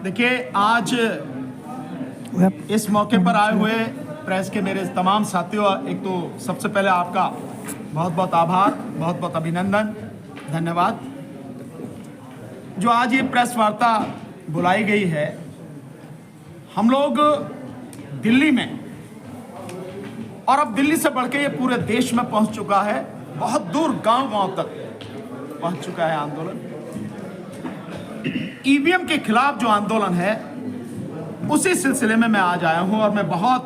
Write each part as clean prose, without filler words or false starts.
देखिए, आज इस मौके पर आए हुए प्रेस के मेरे तमाम साथियों, एक तो सबसे पहले आपका बहुत बहुत आभार, बहुत बहुत अभिनंदन, धन्यवाद। जो आज ये प्रेस वार्ता बुलाई गई है, हम लोग दिल्ली में और अब दिल्ली से बढ़ के ये पूरे देश में पहुंच चुका है, बहुत दूर गांव-गांव तक पहुंच चुका है आंदोलन। ईवीएम के खिलाफ जो आंदोलन है, उसी सिलसिले में मैं आज आया हूं और मैं बहुत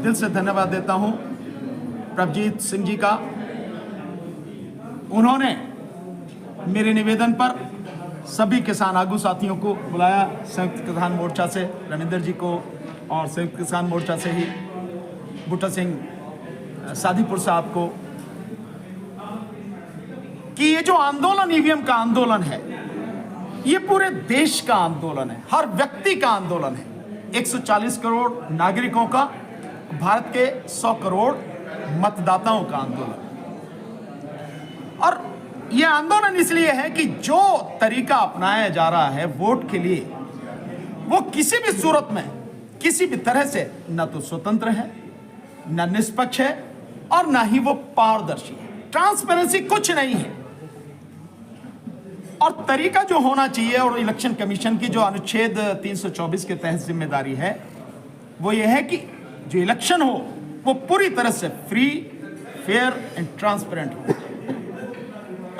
दिल से धन्यवाद देता हूं प्रभजीत सिंह जी का। उन्होंने मेरे निवेदन पर सभी किसान आगू साथियों को बुलाया, संयुक्त किसान मोर्चा से रविंदर जी को और संयुक्त किसान मोर्चा से ही बूटा सिंह सादीपुर साहब को, कि ये जो आंदोलन ईवीएम का आंदोलन है, ये पूरे देश का आंदोलन है, हर व्यक्ति का आंदोलन है। 140 करोड़ नागरिकों का, भारत के 100 करोड़ मतदाताओं का आंदोलन। और ये आंदोलन इसलिए है कि जो तरीका अपनाया जा रहा है वोट के लिए, वो किसी भी सूरत में, किसी भी तरह से न तो स्वतंत्र है, न निष्पक्ष है और न ही वो पारदर्शी है। ट्रांसपेरेंसी कुछ नहीं है। और तरीका जो होना चाहिए, और इलेक्शन कमीशन की जो अनुच्छेद 324 के तहत जिम्मेदारी है, वो ये है कि जो इलेक्शन हो वो पूरी तरह से फ्री, फेयर एंड ट्रांसपेरेंट हो।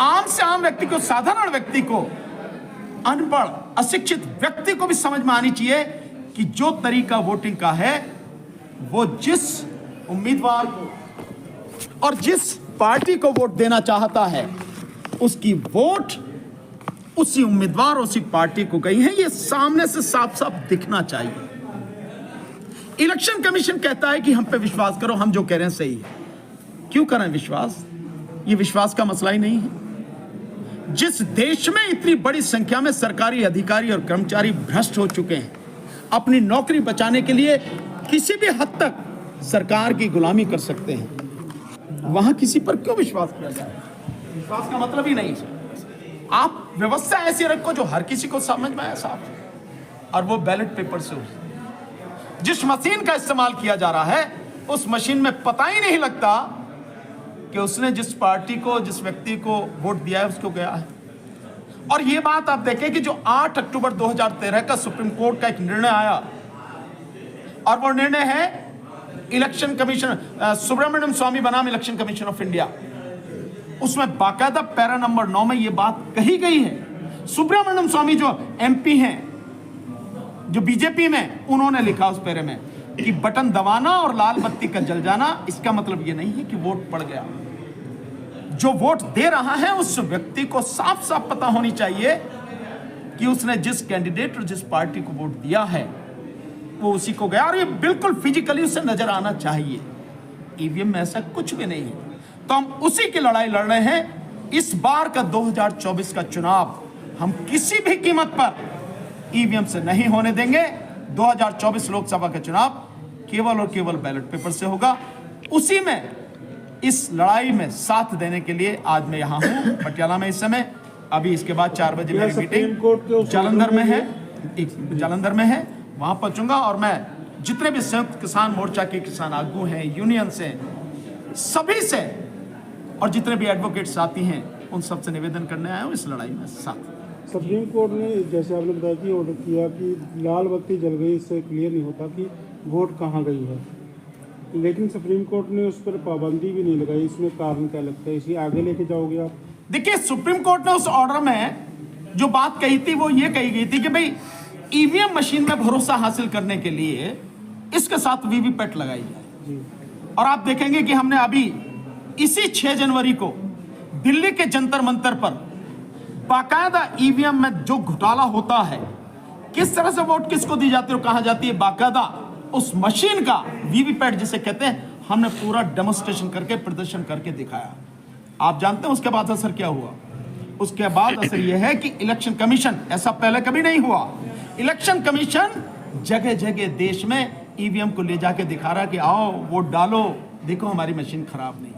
आम से आम व्यक्ति को, साधारण व्यक्ति को, अनपढ़ अशिक्षित व्यक्ति को भी समझ में आनी चाहिए कि जो तरीका वोटिंग का है, वो जिस उम्मीदवार को और जिस पार्टी को वोट देना चाहता है, उसकी वोट उसी उम्मीदवार, उसी पार्टी को गई है, ये सामने से साफ साफ दिखना चाहिए। इलेक्शन कमीशन कहता है कि हम पे विश्वास करो, हम जो कह रहे हैं सही है। क्यों करें विश्वास? ये विश्वास का मसला ही नहीं है। जिस देश में इतनी बड़ी संख्या में सरकारी अधिकारी और कर्मचारी भ्रष्ट हो चुके हैं, अपनी नौकरी बचाने के लिए किसी भी हद तक सरकार की गुलामी कर सकते हैं, वहां किसी पर क्यों विश्वास किया जाए? विश्वास का मतलब ही नहीं है। आप व्यवस्था ऐसी रखो जो हर किसी को समझ में आए साहब, और वो बैलेट पेपर से। जिस मशीन का इस्तेमाल किया जा रहा है, उस मशीन में पता ही नहीं लगता कि उसने जिस पार्टी को, जिस व्यक्ति को वोट दिया है, उसको गया है। और ये बात आप देखें कि जो 8 अक्टूबर 2013 का सुप्रीम कोर्ट का एक निर्णय आया, और वो निर्णय है इलेक्शन कमीशन, सुब्रमण्यम स्वामी बनाम इलेक्शन कमीशन ऑफ इंडिया। उसमें बाकायदा पैरा नंबर 9 में ये बात कही गई है। सुब्रमण्यम स्वामी जो एमपी हैं, जो बीजेपी में, उन्होंने लिखा उस पैरे में कि बटन दबाना और लाल बत्ती का जल जाना, इसका मतलब ये नहीं है कि वोट पड़ गया। जो वोट दे रहा है उस व्यक्ति को साफ साफ पता होनी चाहिए कि उसने जिस कैंडिडेट और जिस पार्टी को वोट दिया है, वो उसी को गया, और ये बिल्कुल फिजिकली उसे नजर आना चाहिए। ईवीएम में ऐसा कुछ भी नहीं है। तो हम उसी की लड़ाई लड़ रहे हैं। इस बार का 2024 का चुनाव हम किसी भी कीमत पर ईवीएम से नहीं होने देंगे। 2024 लोकसभा का चुनाव केवल और केवल बैलेट पेपर से होगा। उसी में, इस लड़ाई में साथ देने के लिए आज मैं यहाँ हूँ पटियाला में इस समय। अभी इसके बाद 4 बजे मेरी मीटिंग जालंधर में है, वहां पहुंचूंगा। और मैं जितने भी संयुक्त किसान मोर्चा के किसान आगू हैं, यूनियन से, सभी से, और जितने भी एडवोकेट्स साथी हैं, उन सबसे निवेदन करने आया हूँ इस लड़ाई में साथ। सुप्रीम कोर्ट ने, जैसे आपने बताया कि ऑर्डर किया कि लाल बत्ती जल गई, इससे क्लियर नहीं होता कि वोट कहाँ गई है, लेकिन सुप्रीम कोर्ट ने उस पर पाबंदी भी नहीं लगाई। इसमें कारण क्या लगता है? इसे आगे लेके जाओगे आप? देखिए, सुप्रीम कोर्ट ने उस ऑर्डर में जो बात कही थी, वो ये कही गई थी कि भाई ईवीएम मशीन में भरोसा हासिल करने के लिए इसके साथ वीवीपैट लगाई जाए। और आप देखेंगे कि हमने अभी इसी 6 जनवरी को दिल्ली के जंतर मंतर पर बाकायदा ईवीएम में जो घोटाला होता है, किस तरह से वोट किसको दी जाती है और कहां जाती है, बाकायदा उस मशीन का वीवीपैट जिसे कहते हैं, हमने पूरा डेमोन्स्ट्रेशन करके, प्रदर्शन करके दिखाया। आप जानते हैं उसके बाद असर क्या हुआ? उसके बाद असर यह है कि इलेक्शन कमीशन, ऐसा पहले कभी नहीं हुआ, इलेक्शन कमीशन जगह जगह देश में ईवीएम को ले जाके दिखा रहा कि आओ वोट डालो, देखो हमारी मशीन खराब नहीं है।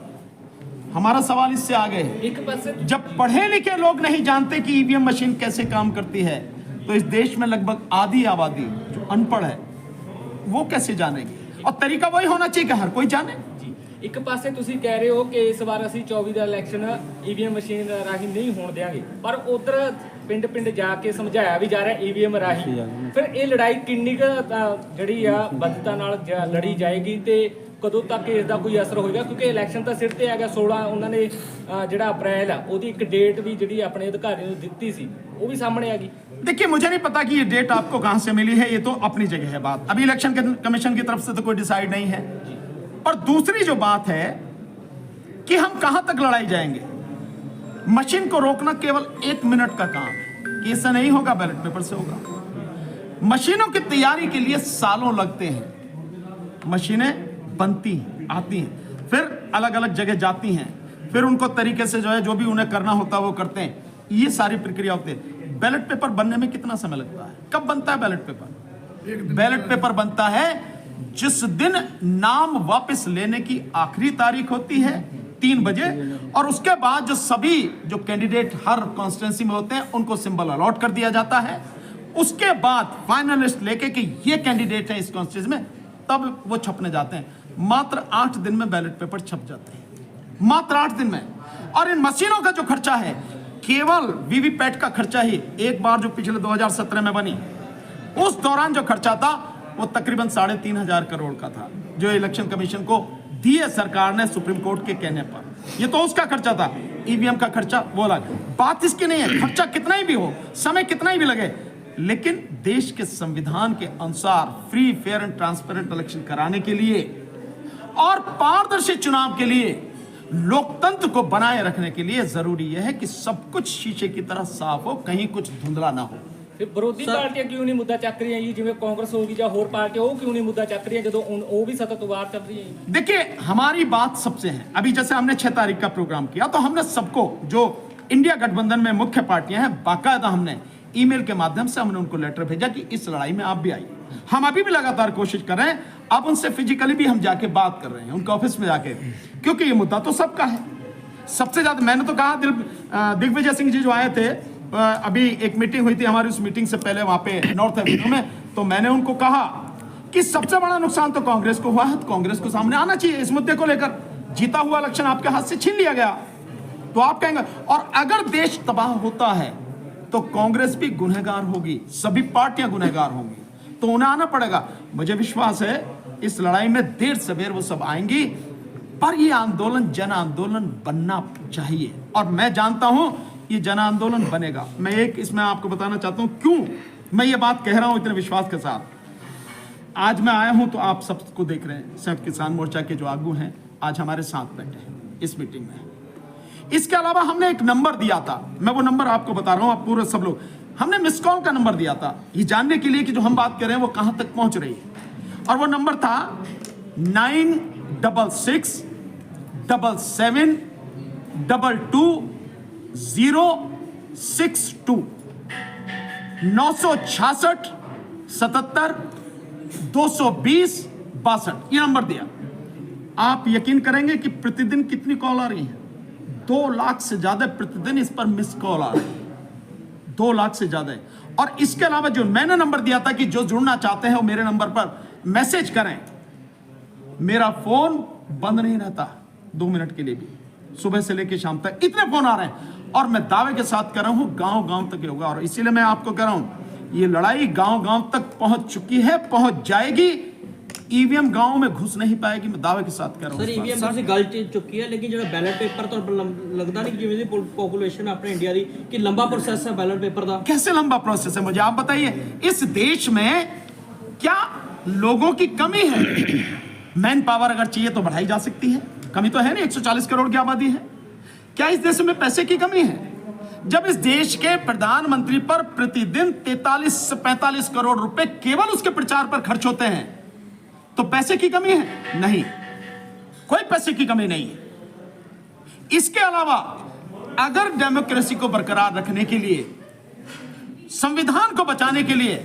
हमारा सवाल इससे आगे है, जब पढ़े लिखे लोग नहीं जानते कि ईवीएम मशीन कैसे काम करती है, तो इस देश में लगभग आधी आबादी जो अनपढ़ है वो कैसे जानेगी? और तरीका वही होना चाहिए कि हर कोई जाने। ਇੱਕ ਪਾਸੇ ਤੁਸੀਂ ਕਹਿ ਰਹੇ ਹੋ ਕਿ ਇਸ ਵਾਰ ਅਸੀਂ 24 ਦਾ ਇਲੈਕਸ਼ਨ ਈਵੀਐਮ ਮਸ਼ੀਨ ਰਾਹੀਂ ਨਹੀਂ ਹੋਣ ਦੇਵਾਂਗੇ, ਪਰ ਉਧਰ ਪਿੰਡ ਪਿੰਡ ਜਾ ਕੇ ਸਮਝਾਇਆ ਵੀ ਜਾ ਰਿਹਾ ਈਵੀਐਮ ਰਾਹੀਂ। ਫਿਰ ਇਹ ਲੜਾਈ ਕਿੰਨੀ ਕੁ ਜਿਹੜੀ ਆ ਬੱਧਤਾ ਨਾਲ ਲੜੀ ਜਾਏਗੀ ਤੇ ਕਦੋਂ ਤੱਕ ਇਸ ਦਾ ਕੋਈ ਅਸਰ ਹੋਏਗਾ? ਕਿਉਂਕਿ ਇਲੈਕਸ਼ਨ ਤਾਂ ਸਿਰ ਤੇ ਆ ਗਿਆ 16 ਉਹਨਾਂ ਨੇ ਜਿਹੜਾ ਅਪ੍ਰੈਲ ਆ ਉਹਦੀ ਇੱਕ ਡੇਟ ਵੀ ਜਿਹੜੀ ਆਪਣੇ ਅਧਿਕਾਰੀਆਂ ਨੂੰ ਦਿੱਤੀ ਸੀ ਉਹ ਵੀ ਸਾਹਮਣੇ ਆ ਗਈ। देखिए, मुझे नहीं पता कि ये डेट आपको कहां से मिली है, ये तो अपनी जगह है बात। अभी इलेक्शन कमीशन की तरफ से तो कोई डिसाइड नहीं है। और दूसरी जो बात है कि हम कहां तक लड़ाई जाएंगे। मशीन को रोकना केवल 1 मिनट का काम है कि इससे नहीं होगा, बैलेट पेपर से होगा। मशीनों की तैयारी के लिए सालों लगते हैं। मशीनें बनती हैं, आती हैं, फिर अलग अलग जगह जाती हैं, फिर उनको तरीके से जो है जो भी उन्हें करना होता है वो करते हैं। ये सारी प्रक्रिया होती है। बैलेट पेपर बनने में कितना समय लगता है? कब बनता है बैलेट पेपर? बैलेट पेपर बनता है जिस दिन नाम वापस लेने की आखिरी तारीख होती है 3 बजे, और उसके बाद जो सभी जो कैंडिडेट हर कॉन्स्टिट्यूंसी में होते हैं उनको सिंबल अलॉट कर दिया जाता है। उसके बाद फाइनल लिस्ट लेके कि ये कैंडिडेट है इस कॉन्स्टिट्यूंसी में, तब वो छपने जाते हैं। मात्र 8 दिन में बैलेट पेपर छप जाते हैं, मात्र 8 दिन में। और इन मशीनों का जो खर्चा है, केवल वीवीपैट का खर्चा ही एक बार जो पिछले 2017 में बनी, उस दौरान जो खर्चा था वो तकरीबन 3,500 करोड़ का था, जो इलेक्शन कमीशन को दिए सरकार ने सुप्रीम कोर्ट के कहने पर। ये तो उसका खर्चा था। ईवीएम का खर्चा वो अलग बात, इसकी नहीं है। खर्चा कितना ही भी हो, समय कितना ही भी लगे, लेकिन देश के संविधान के अनुसार free, fair and transparent election कराने के लिए और पारदर्शी चुनाव के लिए, लोकतंत्र को बनाए रखने के लिए जरूरी यह है कि सब कुछ शीशे की तरह साफ हो, कहीं कुछ धुंधला ना हो। ਫਿਰ ਵਿਰੋਧੀ ਪਾਰਟੀਆਂ ਕਿਉਂ ਨਹੀਂ ਮੁੱਦਾ ਚੱਕ ਰਹੀਆਂ ਜੀ? ਜਿਵੇਂ ਕਾਂਗਰਸ ਹੋਗੀ ਜਾਂ ਹੋਰ ਪਾਰਟੀਆਂ, ਉਹ ਕਿਉਂ ਨਹੀਂ ਮੁੱਦਾ ਚੱਕ ਰਹੀਆਂ ਜਦੋਂ ਉਹ भी सतत वार चल रही है? देखिए, हमारी बात सबसे है। अभी जैसे हमने 6 तारीख का प्रोग्राम किया तो हमने सबको, जो इंडिया गठबंधन में मुख्य पार्टियां हैं, बाकायदा हमने ईमेल के माध्यम से हमने उनको लेटर भेजा कि इस लड़ाई में आप भी आइए। हम अभी भी लगातार कोशिश कर रहे हैं। अब उनसे फिजिकली भी हम जाके बात कर रहे हैं, उनके ऑफिस में जाके, क्योंकि ये मुद्दा तो सबका है। सबसे ज्यादा मैंने तो कहा, दिग्विजय सिंह जी जो आए थे, अभी एक मीटिंग हुई थी हमारी, उस मीटिंग से पहले वहां पे नॉर्थ एवेन्यू में, तो मैंने उनको कहा कि सबसे बड़ा नुकसान तो कांग्रेस को हुआ है, तो कांग्रेस को सामने आना चाहिए इस मुद्दे को लेकर। जीता हुआ इलेक्शन आपके हाथ से छीन लिया गया, तो आप कहेंगे, और अगर देश तबाह होता है तो कांग्रेस भी गुनहगार होगी, सभी पार्टियां गुनहगार होंगी, तो उन्हें आना पड़ेगा। मुझे विश्वास है इस लड़ाई में देर सवेर वो सब आएंगी, पर ये आंदोलन जन आंदोलन बनना चाहिए, और मैं जानता हूं ये जन आंदोलन बनेगा। मैं एक इसमें आपको बताना चाहता हूं क्यों मैं ये बात कह रहा हूं इतने विश्वास के साथ। आज मैं आया हूं तो आप सबको देख रहे हैं, संयुक्त किसान मोर्चा के जो आगू हैं आज हमारे साथ बैठे हैं इस मीटिंग में। इसके अलावा हमने एक नंबर दिया था, मैं वो नंबर आपको बता रहा हूं, आप पूरे सब लोग, हमने मिस कॉल का नंबर दिया था ये जानने के लिए कि जो हम बात कर रहे हैं वो कहां तक पहुंच रही है, और वो नंबर था 966 77 22 062 966 77 220 62, ये नंबर दिया। आप यकीन करेंगे कि प्रतिदिन कितनी कॉल आ रही है? 2 लाख से ज्यादा प्रतिदिन इस पर मिस कॉल आ रही है, 2 लाख से ज्यादा। और इसके अलावा जो मैंने नंबर दिया था कि जो जुड़ना चाहते हैं वो मेरे नंबर पर मैसेज करें, मेरा फोन बंद नहीं रहता 2 मिनट के लिए भी, सुबह से लेकर शाम तक इतने फोन आ रहे हैं, और मैं दावे के साथ कर रहा हूं गांव गांव तक होगा। और इसीलिए मैं आपको कह रहा हूं ये लड़ाई गांव गांव तक पहुंच चुकी है, पहुंच जाएगी। ईवीएम गांव में घुस नहीं पाएगी, मैं दावे के साथ कह रहा हूं। सर ईवीएम से गल चुकी है, लेकिन जो बैलेट पेपर तो लगता नहीं जिवें दी पॉपुलेशन अपने इंडिया दी कि लंबा प्रोसेस है बैलेट पेपर का। कैसे लंबा प्रोसेस है, मुझे आप बताइए। इस देश में क्या लोगों की कमी है? मैन पावर अगर चाहिए तो बढ़ाई जा सकती है, कमी तो है नहीं, 140 करोड़ की आबादी है। क्या इस देश में पैसे की कमी है? जब इस देश के प्रधानमंत्री पर प्रतिदिन 43 से 45 करोड़ रुपए केवल उसके प्रचार पर खर्च होते हैं, तो पैसे की कमी है? नहीं, कोई पैसे की कमी नहीं है। इसके अलावा अगर डेमोक्रेसी को बरकरार रखने के लिए, संविधान को बचाने के लिए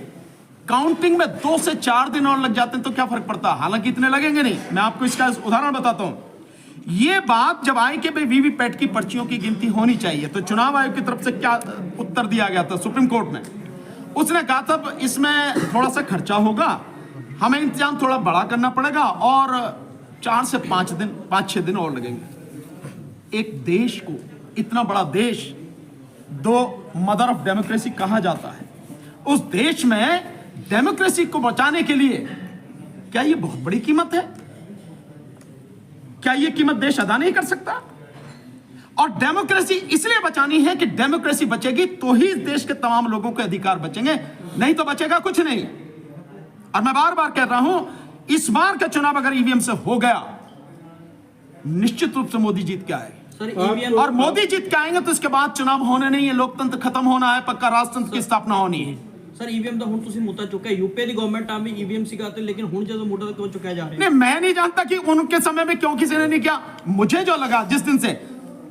काउंटिंग में 2 से 4 दिन और लग जाते हैं तो क्या फर्क पड़ता? हालांकि इतने लगेंगे नहीं। मैं आपको इसका उदाहरण बताता हूं। ये बात जब आई कि भाई वीवीपैट की पर्चियों की गिनती होनी चाहिए, तो चुनाव आयोग की तरफ से क्या उत्तर दिया गया था सुप्रीम कोर्ट में? उसने कहा था इसमें थोड़ा सा खर्चा होगा, हमें इंतजाम थोड़ा बड़ा करना पड़ेगा और 4 से 5-6 दिन और लगेंगे। एक देश को, इतना बड़ा देश, दो मदर ऑफ डेमोक्रेसी कहा जाता है, उस देश में डेमोक्रेसी को बचाने के लिए क्या ये बहुत बड़ी कीमत है? क्या ये कीमत देश अदा नहीं कर सकता? और डेमोक्रेसी इसलिए बचानी है कि डेमोक्रेसी बचेगी तो ही इस देश के तमाम लोगों के अधिकार बचेंगे, नहीं तो बचेगा कुछ नहीं। और मैं बार बार कह रहा हूं, इस बार का चुनाव अगर ईवीएम से हो गया, निश्चित रूप से मोदी जीत के आए। सर ईवीएम और मोदी जीत के आएंगे तो इसके बाद चुनाव होने नहीं है, लोकतंत्र खत्म होना है, पक्का राजतंत्र की स्थापना होनी है। सर ईवीएम तो ਹੁਣ ਤੁਸੀਂ ਮੁੱਦਾ ਚੁੱਕਿਆ, यूपी ਦੀ गवर्नमेंट ਆ ਵੀ ईवीएम सिखाते, लेकिन ਹੁਣ ਜਦੋਂ ਮੁੱਦਾ क्यों चुकाया जा रहा है? नहीं, मैं नहीं जानता कि उनके समय में क्यों किसी ने नहीं किया। मुझे जो लगा, जिस दिन से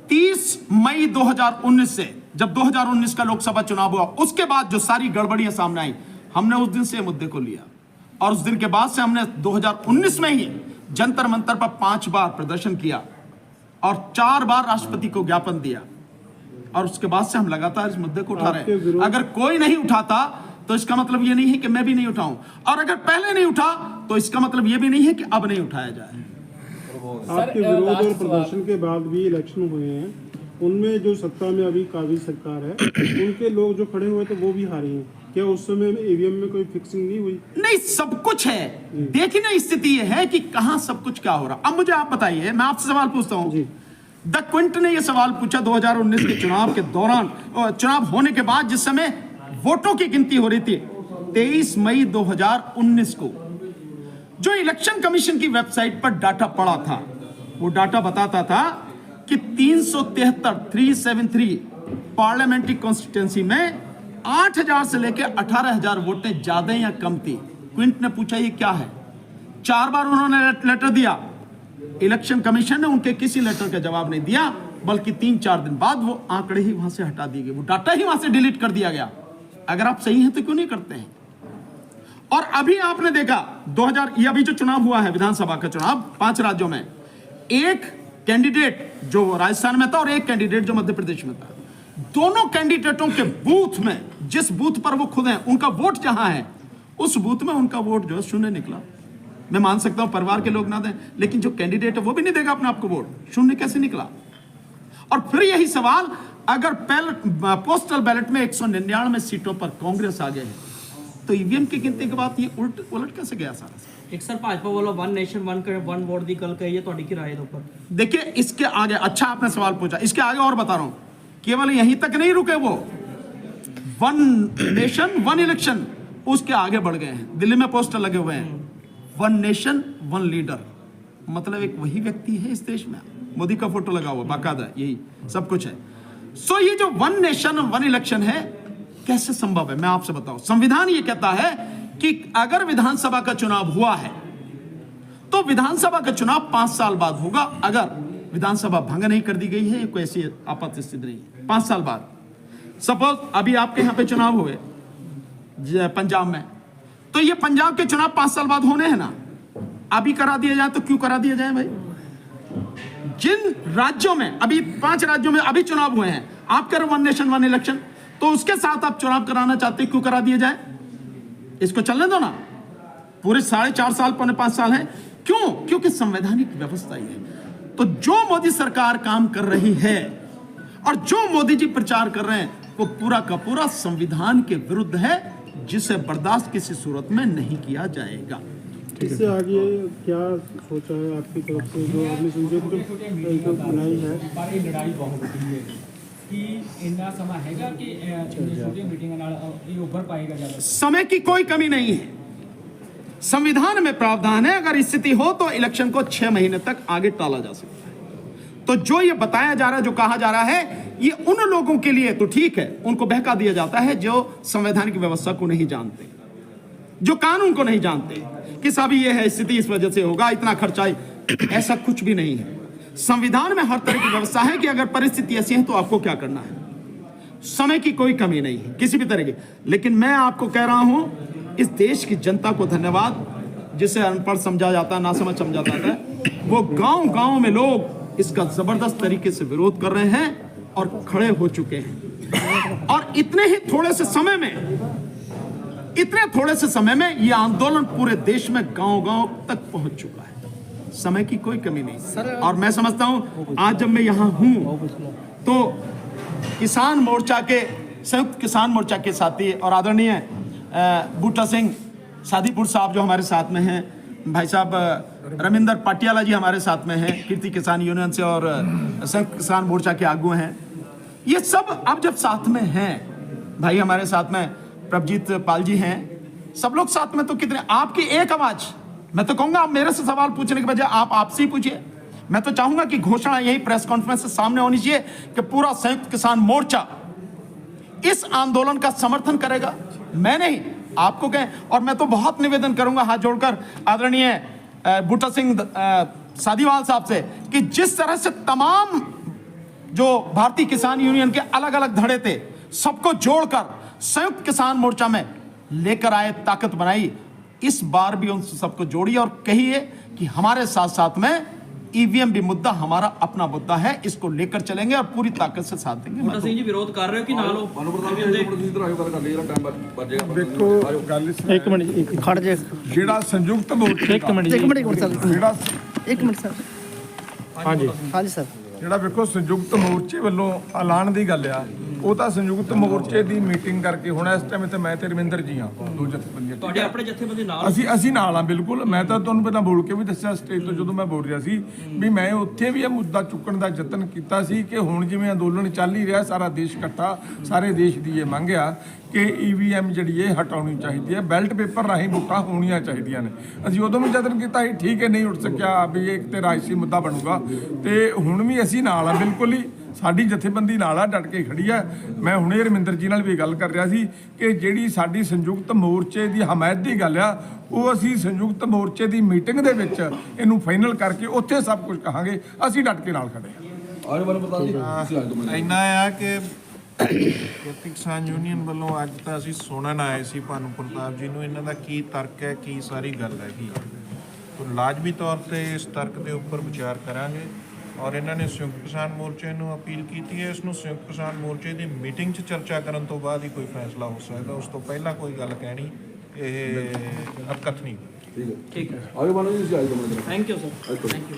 30 मई 2019 से, जब 2019 का लोकसभा चुनाव हुआ, उसके बाद जो सारी गड़बड़ियां सामने आई, हमने उस दिन से मुद्दे को लिया और उस दिन के बाद से हमने 2019 में ही जंतर मंतर पर 5 बार प्रदर्शन किया और 4 बार राष्ट्रपति को ज्ञापन दिया और उसके बाद से हम लगातार इस मुद्दे को उठा रहे हैं। अगर कोई नहीं उठाता तो इसका मतलब ये नहीं है कि मैं भी नहीं उठाऊं, और अगर पहले नहीं उठा तो इसका मतलब ये भी नहीं है कि अब नहीं उठाया जाए। आपके विरोध और प्रदर्शन के बाद भी इलेक्शन हुए हैं, उनमें जो सत्ता में अभी काबिज सरकार है, उनके लोग जो खड़े हुए थे वो भी हारे हैं। क्या उस समय ईवीएम में कोई फिक्सिंग नहीं हुई? नहीं, सब कुछ है। देखिए ना, स्थिति ये है कि कहां सब कुछ क्या हो रहा। अब मुझे आप बताइए, मैं आपसे सवाल पूछता हूं। द क्विंट ने यह सवाल पूछा 2019 के चुनाव के दौरान, चुनाव होने के बाद, जिस समय वोटों की गिनती हो रही थी 23 मई 2019 को, जो इलेक्शन कमीशन की वेबसाइट पर डाटा पड़ा था, वो डाटा बताता था कि 373 पार्लियामेंट्री कॉन्स्टिट्यूंसी में 8,000 से लेकर 18,000 वोटें ज्यादा या कम थी। क्विंट ने पूछा ये क्या है? 4 बार उन्होंने लेटर दिया, इलेक्शन कमीशन ने उनके किसी लेटर का जवाब नहीं दिया, बल्कि 3-4 दिन बाद वो आंकड़े ही वहां से हटा दिए गए, वो डाटा ही वहां से डिलीट कर दिया गया। अगर आप सही हैं तो क्यों नहीं करते हैं? और अभी आपने देखा 2000, ये अभी जो चुनाव हुआ है विधानसभा का चुनाव 5 राज्यों में, एक कैंडिडेट जो राजस्थान में था और एक कैंडिडेट जो मध्य प्रदेश में था, दोनों कैंडिडेटों के बूथ में, जिस बूथ पर वो खुद हैं, उनका वोट जहां है, उस बूथ में उनका वोट जो है 0 निकला। मैं मान सकता हूं परिवार के लोग ना दें, लेकिन जो कैंडिडेट है वो भी नहीं देगा अपने आप को वोट, 0 कैसे निकला? और फिर यही सवाल, अगर पोस्टल बैलेट में 199 सीटों पर कांग्रेस आ गए हैं, तो ईवीएम की गिनती के बाद ये उलट कैसे गया सारा? एक सर भाजपा वालों वन नेशन वन वोट की गल कही है, ਤੁਹਾਡੀ ਕੀ राय है ऊपर? देखिए, इसके आगे, अच्छा आपने सवाल पूछा, इसके आगे और बता रहा हूं, केवल यहीं तक नहीं रुके वो, वन नेशन वन इलेक्शन, उसके आगे बढ़ गए हैं। दिल्ली में पोस्टर लगे हुए हैं, वन नेशन वन लीडर, मतलब एक वही व्यक्ति है इस देश में, मोदी का फोटो लगा हुआ बाकायदा, यही सब कुछ है। सो ये जो वन नेशन वन इलेक्शन है, कैसे संभव है? मैं आपसे बताऊं, संविधान ये कहता है कि अगर विधानसभा का चुनाव हुआ है तो विधानसभा का चुनाव 5 साल बाद होगा, अगर विधानसभा भंग नहीं कर दी गई है, कोई ऐसी आपात स्थिति नहीं है, 5 साल बाद। सपोज अभी आपके यहां पे चुनाव हुए पंजाब में, तो ये पंजाब के चुनाव 5 साल बाद होने हैं ना, अभी करा दिया जाए तो क्यों करा दिया जाए भाई? जिन राज्यों में, अभी 5 राज्यों में अभी चुनाव हुए हैं, आप करो वन नेशन वन इलेक्शन, तो उसके साथ आप चुनाव कराना चाहते हैं, क्यों करा दिया जाए? इसको चलने दो ना, पूरे 4.5 साल 5 साल है, क्यों? क्योंकि संवैधानिक व्यवस्था ही है। तो जो मोदी सरकार काम कर रही है और जो मोदी जी प्रचार कर रहे हैं, वो पूरा का पूरा संविधान के विरुद्ध है, जिसे बर्दाश्त किसी सूरत में नहीं किया जाएगा। इससे आगे क्या सोचा है आपकी तरफ से, जो आपने संसद बनाई है? पर ये लड़ाई बहुत बड़ी है कि इतना समय हैगा कि छोटी मीटिंग नाल ये उभर पाएगा ज्यादा? समय की कोई कमी नहीं है, संविधान में प्रावधान है, अगर स्थिति हो तो इलेक्शन को 6 महीने तक आगे टाला जा सकता है। तो जो ये बताया जा रहा है, जो कहा जा रहा है, ये उन लोगों के लिए तो ठीक है, उनको बहका दिया जाता है जो संवैधानिक व्यवस्था को नहीं जानते, जो कानून को नहीं जानते कि साहब ये है स्थिति, इस वजह से होगा, इतना खर्चा। ऐसा कुछ भी नहीं है। संविधान में हर तरह की व्यवस्था है कि अगर परिस्थिति ऐसी है तो आपको क्या करना है। समय की कोई कमी नहीं है किसी भी तरह की। लेकिन मैं आपको कह रहा हूं, इस देश की जनता को धन्यवाद, जिसे अनपढ़ समझा जाता है, ना समझ समझा जाता है, वो गांव-गांव में लोग इसका जबरदस्त तरीके से विरोध कर रहे हैं और खड़े हो चुके हैं। और इतने ही थोड़े से समय में इतने थोड़े से समय में ये आंदोलन पूरे देश में गांव-गांव तक पहुंच चुका है। समय की कोई कमी नहीं। और मैं समझता हूं आज जब मैं यहां हूं तो किसान मोर्चा के, संयुक्त किसान मोर्चा के साथी और आदरणीय बूटा सिंह सादीपुर साहब जो हमारे साथ में हैं, भाई साहब रविंदर पाटियाला जी हमारे साथ में हैं, कीर्ति किसान यूनियन से, और संयुक्त किसान मोर्चा के आगू हैं। ये सब अब जब साथ में हैं, भाई हमारे साथ में प्रभजीत पाल जी हैं, सब लोग साथ में, तो कितने आपकी एक आवाज। मैं तो कहूंगा आप मेरे से सवाल पूछने के बजाय आप आपसे ही पूछिए। मैं तो चाहूंगा कि घोषणा यही प्रेस कॉन्फ्रेंस से सामने होनी चाहिए कि पूरा संयुक्त किसान मोर्चा इस आंदोलन का समर्थन करेगा। मैं नहीं, आपको कहें। और मैं तो बहुत निवेदन करूंगा हाथ जोड़कर आदरणीय बूटा सिंह सादीवाल साहब से कि जिस तरह से तमाम जो भारतीय किसान यूनियन के अलग अलग धड़े थे सबको जोड़कर संयुक्त किसान मोर्चा में लेकर आए, ताकत बनाई, इस बार भी उन सबको जोड़िए और कहिए कि हमारे साथ साथ में ईवीएम भी मुद्दा हमारा अपना मुद्दा है, इसको लेकर चलेंगे और पूरी ताकत से साथ देंगे। ਬੂਟਾ ਸਿੰਘ ਜੀ ਵਿਰੋਧ ਕਰ ਰਹੇ ਹੋ ਕਿ ਨਾਲ ਹੋ ਦੇਖੋ ਗੱਲ ਇੱਕ ਮਿੰਟ ਜੀ, ਖੜ ਜੇ ਜਿਹੜਾ ਸੰਯੁਕਤ ਮੋਰਚੇ ਇੱਕ ਮਿੰਟ ਜੀ, ਜਿਹੜਾ ਇੱਕ ਮਿੰਟ ਸਰ। ਹਾਂਜੀ ਹਾਂਜੀ ਸਰ। ਜਿਹੜਾ ਵੇਖੋ ਸੰਯੁਕਤ ਮੋਰਚੇ ਵੱਲੋਂ ਐਲਾਨ ਦੀ ਗੱਲ ਆ, ਉਹ ਤਾਂ ਸੰਯੁਕਤ ਮੋਰਚੇ ਦੀ ਮੀਟਿੰਗ ਕਰਕੇ ਹੁਣ ਇਸ ਟਾਈਮ ਤੇ ਮੈਂ ਤੇ ਰਵਿੰਦਰ ਜੀ ਆ, ਦੋ ਜਥੇਬੰਦੀਆਂ। ਤੁਹਾਡੇ ਆਪਣੇ ਜਥੇਬੰਦੀ ਨਾਲ ਅਸੀਂ ਨਾਲ ਆ ਬਿਲਕੁਲ। ਮੈਂ ਤਾਂ ਤੁਹਾਨੂੰ ਪਹਿਲਾਂ ਬੋਲ ਕੇ ਵੀ ਦੱਸਿਆ ਸਟੇਜ ਤੋਂ ਜਦੋਂ ਮੈਂ ਬੋਲ ਰਿਹਾ ਸੀ ਵੀ ਮੈਂ ਉੱਥੇ ਵੀ ਇਹ ਮੁੱਦਾ ਚੁੱਕਣ ਦਾ ਯਤਨ ਕੀਤਾ ਸੀ ਕਿ ਹੁਣ ਜਿਵੇਂ ਅੰਦੋਲਨ ਚੱਲ ਹੀ ਰਿਹਾ, ਸਾਰਾ ਦੇਸ਼ ਇਕੱਠਾ, ਸਾਰੇ ਦੇਸ਼ ਦੀ ਇਹ ਮੰਗ ਆ ਕਿ ਈਵੀਐਮ ਜਿਹੜੀ ਇਹ ਹਟਾਉਣੀ ਚਾਹੀਦੀ ਹੈ, ਬੈਲਟ ਪੇਪਰ ਰਾਹੀਂ ਵੋਟਾਂ ਹੋਣੀਆਂ ਚਾਹੀਦੀਆਂ ਨੇ। ਅਸੀਂ ਉਦੋਂ ਵੀ ਯਤਨ ਕੀਤਾ ਸੀ, ਠੀਕ ਹੈ, ਨਹੀਂ ਉੱਠ ਸਕਿਆ ਵੀ ਇਹ ਤੇ ਰਾਜਸੀ ਮੁੱਦਾ ਬਣੂਗਾ, ਤੇ ਹੁਣ ਵੀ ਅਸੀਂ ਨਾਲ ਆ ਬਿਲਕੁਲ ਹੀ। ਸਾਡੀ ਜਥੇਬੰਦੀ ਨਾਲ ਆ, ਡਟ ਕੇ ਖੜੀ ਆ। ਮੈਂ ਹੁਣੇ ਰਮਿੰਦਰ ਜੀ ਨਾਲ ਵੀ ਗੱਲ ਕਰ ਰਿਹਾ ਸੀ ਕਿ ਜਿਹੜੀ ਸਾਡੀ ਸੰਯੁਕਤ ਮੋਰਚੇ ਦੀ ਹਮਾਇਤ ਦੀ ਗੱਲ ਆ, ਉਹ ਅਸੀਂ ਸੰਯੁਕਤ ਮੋਰਚੇ ਦੀ ਮੀਟਿੰਗ ਦੇ ਵਿੱਚ ਇਹਨੂੰ ਫਾਈਨਲ ਕਰਕੇ ਉੱਥੇ ਸਭ ਕੁਝ ਕਹਾਂਗੇ। ਅਸੀਂ ਡਟ ਕੇ ਨਾਲ ਖੜੇ ਇੰਨਾ ਆ ਕਿ ਖੇਤੀ ਕਿਸਾਨ ਯੂਨੀਅਨ ਵੱਲੋਂ ਅੱਜ ਤਾਂ ਅਸੀਂ ਸੁਣਨ ਆਏ ਸੀ ਭਾਨੂ ਪ੍ਰਤਾਪ ਜੀ ਨੂੰ, ਇਹਨਾਂ ਦਾ ਕੀ ਤਰਕ ਹੈ, ਕੀ ਸਾਰੀ ਗੱਲ ਹੈਗੀ। ਤਾਂ ਲਾਜ਼ਮੀ ਤੌਰ ਤੇ ਇਸ ਤਰਕ ਦੇ ਉੱਪਰ ਵਿਚਾਰ ਕਰਾਂਗੇ। ਔਰ ਇਹਨਾਂ ਨੇ ਸੰਯੁਕਤ ਕਿਸਾਨ ਮੋਰਚੇ ਨੂੰ ਅਪੀਲ ਕੀਤੀ ਹੈ, ਇਸ ਨੂੰ ਸੰਯੁਕਤ ਕਿਸਾਨ ਮੋਰਚੇ ਦੀ ਮੀਟਿੰਗ 'ਚ ਚਰਚਾ ਕਰਨ ਤੋਂ ਬਾਅਦ ਹੀ ਕੋਈ ਫੈਸਲਾ ਹੋ ਸਕਦਾ। ਉਸ ਤੋਂ ਪਹਿਲਾਂ ਕੋਈ ਗੱਲ ਕਹਿਣੀ ਇਹ ਅਕਥ ਨਹੀਂ। ਠੀਕ ਹੈ। Thank you sir, thank you.